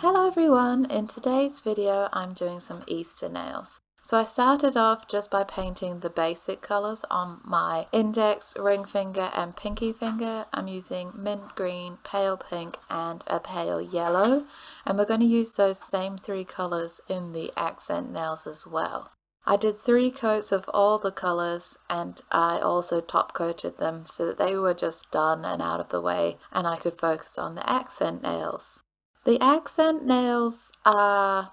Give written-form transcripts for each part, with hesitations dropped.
Hello everyone, in today's video I'm doing some Easter nails. So I started off just by painting the basic colours on my index, ring finger and pinky finger. I'm using mint green, pale pink and a pale yellow, and we're going to use those same three colours in the accent nails as well. I did 3 coats of all the colours and I also top coated them so that they were just done and out of the way and I could focus on the accent nails. The accent nails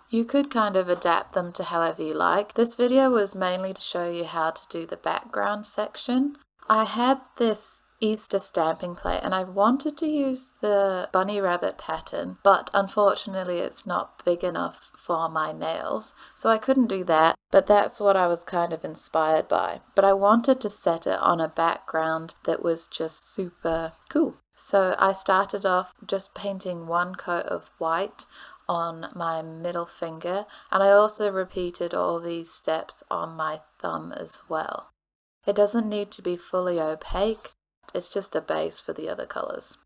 you could kind of adapt them to however you like. This video was mainly to show you how to do the background section. I had this Easter stamping plate and I wanted to use the bunny rabbit pattern, but unfortunately it's not big enough for my nails, so I couldn't do that, but that's what I was kind of inspired by. But I wanted to set it on a background that was just super cool. So I started off just painting 1 coat of white on my middle finger, and I also repeated all these steps on my thumb as well. It doesn't need to be fully opaque, it's just a base for the other colours.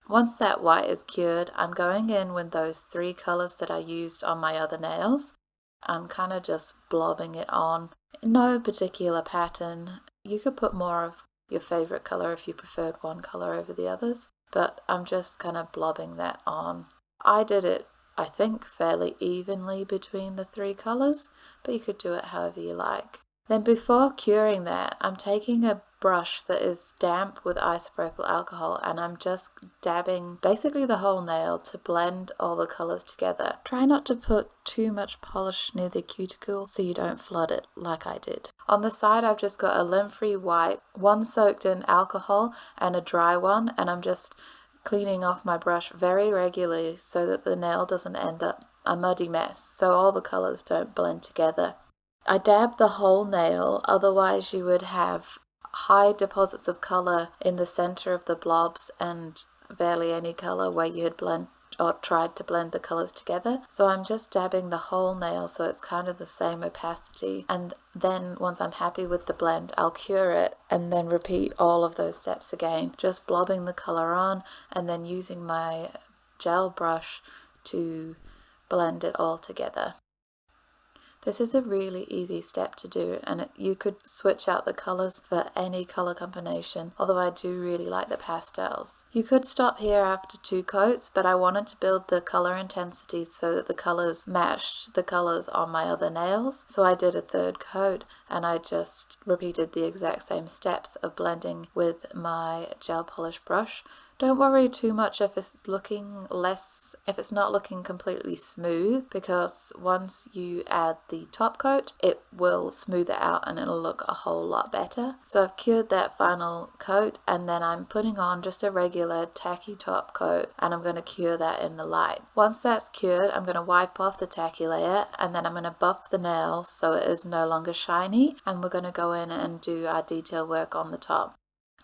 Once that white is cured, I'm going in with those 3 colours that I used on my other nails. I'm kind of just blobbing it on. No particular pattern. You could put more of your favourite colour if you preferred one colour over the others, but I'm just kind of blobbing that on. I did it, I think, fairly evenly between the 3 colours, but you could do it however you like. Then before curing that, I'm taking a brush that is damp with isopropyl alcohol and I'm just dabbing basically the whole nail to blend all the colours together. Try not to put too much polish near the cuticle so you don't flood it like I did. On the side I've just got a lint-free wipe, one soaked in alcohol and a dry one, and I'm just cleaning off my brush very regularly so that the nail doesn't end up a muddy mess, so all the colours don't blend together. I dabbed the whole nail, otherwise you would have high deposits of colour in the centre of the blobs and barely any colour where you had blend or tried to blend the colours together. So I'm just dabbing the whole nail so it's kind of the same opacity, and then once I'm happy with the blend I'll cure it and then repeat all of those steps again, just blobbing the colour on and then using my gel brush to blend it all together. This is a really easy step to do, and you could switch out the colours for any colour combination, although I do really like the pastels. You could stop here after 2 coats, but I wanted to build the colour intensity so that the colours matched the colours on my other nails, so I did a 3rd coat and I just repeated the exact same steps of blending with my gel polish brush. Don't worry too much if it's not looking completely smooth, because once you add the top coat it will smooth it out and it'll look a whole lot better. So I've cured that final coat and then I'm putting on just a regular tacky top coat and I'm going to cure that in the light. Once that's cured I'm going to wipe off the tacky layer and then I'm going to buff the nail so it is no longer shiny, and we're going to go in and do our detail work on the top.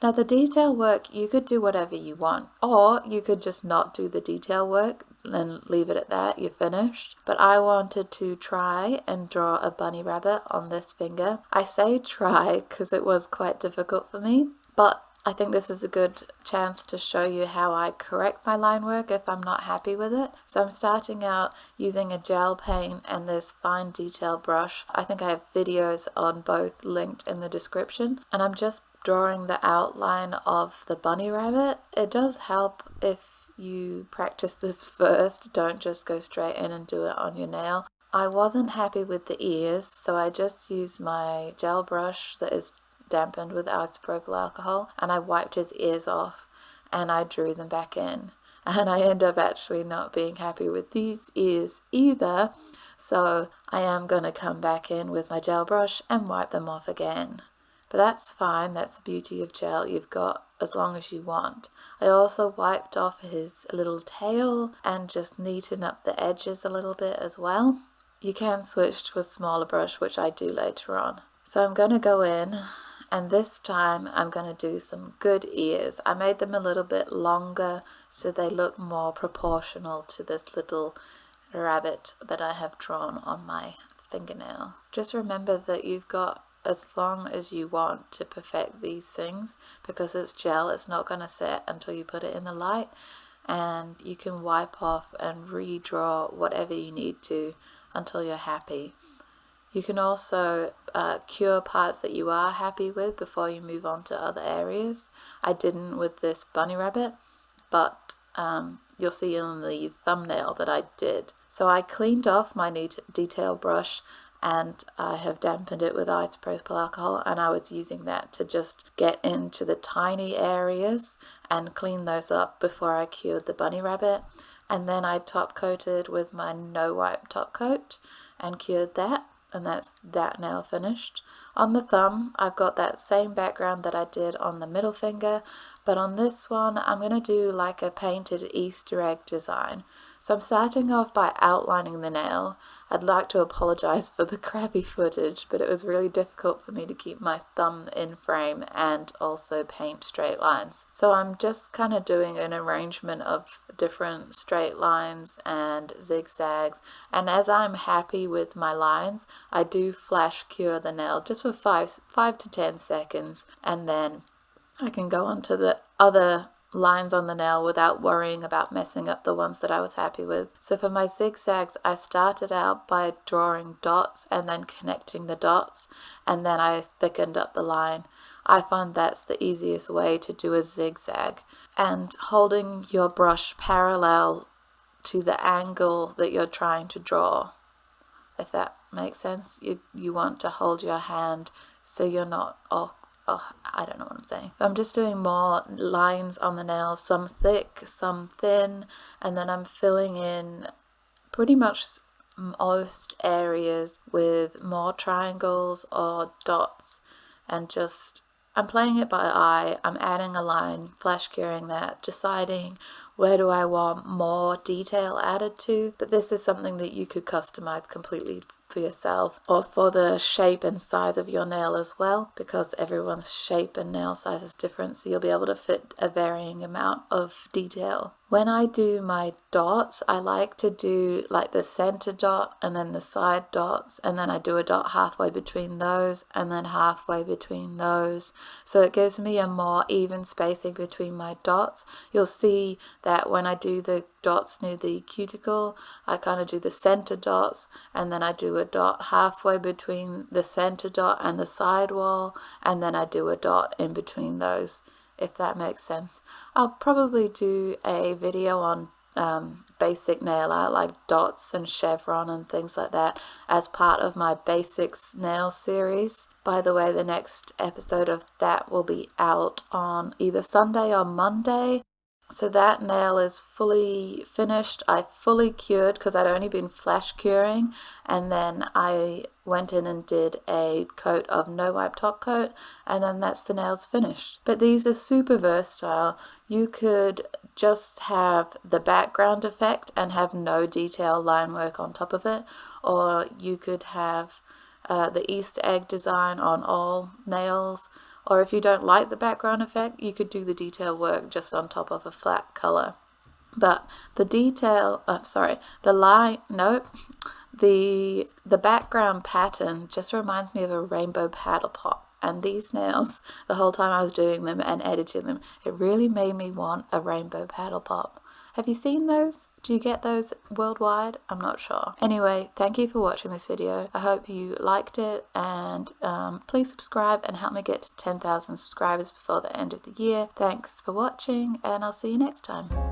Now the detail work, you could do whatever you want, or you could just not do the detail work and leave it at that, you're finished. But I wanted to try and draw a bunny rabbit on this finger. I say try because it was quite difficult for me, but I think this is a good chance to show you how I correct my line work if I'm not happy with it. So I'm starting out using a gel paint and this fine detail brush. I think I have videos on both linked in the description, and I'm just drawing the outline of the bunny rabbit. It does help if you practice this first, don't just go straight in and do it on your nail. I wasn't happy with the ears, so I just used my gel brush that is dampened with isopropyl alcohol and I wiped his ears off and I drew them back in, and I end up actually not being happy with these ears either, so I am going to come back in with my gel brush and wipe them off again. But that's fine, that's the beauty of gel, you've got as long as you want. I also wiped off his little tail and just neatened up the edges a little bit as well. You can switch to a smaller brush, which I do later on. So I'm going to go in, and this time I'm going to do some good ears. I made them a little bit longer so they look more proportional to this little rabbit that I have drawn on my fingernail. Just remember that you've got as long as you want to perfect these things, because it's gel, it's not going to set until you put it in the light. and you can wipe off and redraw whatever you need to until you're happy. You can also cure parts that you are happy with before you move on to other areas. I didn't with this bunny rabbit, but you'll see in the thumbnail that I did. So I cleaned off my detail brush and I have dampened it with isopropyl alcohol, and I was using that to just get into the tiny areas and clean those up before I cured the bunny rabbit. And then I top coated with my no wipe top coat and cured that, and that's that nail finished. On the thumb, I've got that same background that I did on the middle finger, but on this one I'm going to do like a painted Easter egg design. So I'm starting off by outlining the nail. I'd like to apologize for the crappy footage, but it was really difficult for me to keep my thumb in frame and also paint straight lines. So I'm just kind of doing an arrangement of different straight lines and zigzags, and as I'm happy with my lines, I do flash cure the nail just for 5 to 10 seconds, and then I can go on to the other lines on the nail without worrying about messing up the ones that I was happy with. So for my zigzags, I started out by drawing dots and then connecting the dots, and then I thickened up the line. I find that's the easiest way to do a zigzag, and holding your brush parallel to the angle that you're trying to draw, if that makes sense. You want to hold your hand so you're not I don't know what I'm saying. I'm just doing more lines on the nails, some thick, some thin, and then I'm filling in pretty much most areas with more triangles or dots, and just I'm playing it by eye. I'm adding a line, flash curing that, deciding where do I want more detail added to, but this is something that you could customize completely for yourself, or for the shape and size of your nail as well, because everyone's shape and nail size is different, so you'll be able to fit a varying amount of detail. When I do my dots, I like to do like the center dot and then the side dots, and then I do a dot halfway between those and then halfway between those, so it gives me a more even spacing between my dots. You'll see that when I do the dots near the cuticle, I kind of do the center dots, and then I do a dot halfway between the center dot and the side wall, and then I do a dot in between those, if that makes sense. I'll probably do a video on basic nail art like dots and chevron and things like that as part of my basics nail series. By the way, the next episode of that will be out on either Sunday or Monday. So that nail is fully finished. I fully cured because I'd only been flash curing, and then I went in and did a coat of no wipe top coat, and then that's the nails finished. But these are super versatile. You could just have the background effect and have no detail line work on top of it, or you could have the Easter egg design on all nails. Or if you don't like the background effect, you could do the detail work just on top of a flat color. But the background pattern just reminds me of a rainbow paddle pop. And these nails, the whole time I was doing them and editing them, it really made me want a rainbow paddle pop. Have you seen those? Do you get those worldwide? I'm not sure. Anyway, thank you for watching this video. I hope you liked it, and please subscribe and help me get to 10,000 subscribers before the end of the year. Thanks for watching, and I'll see you next time.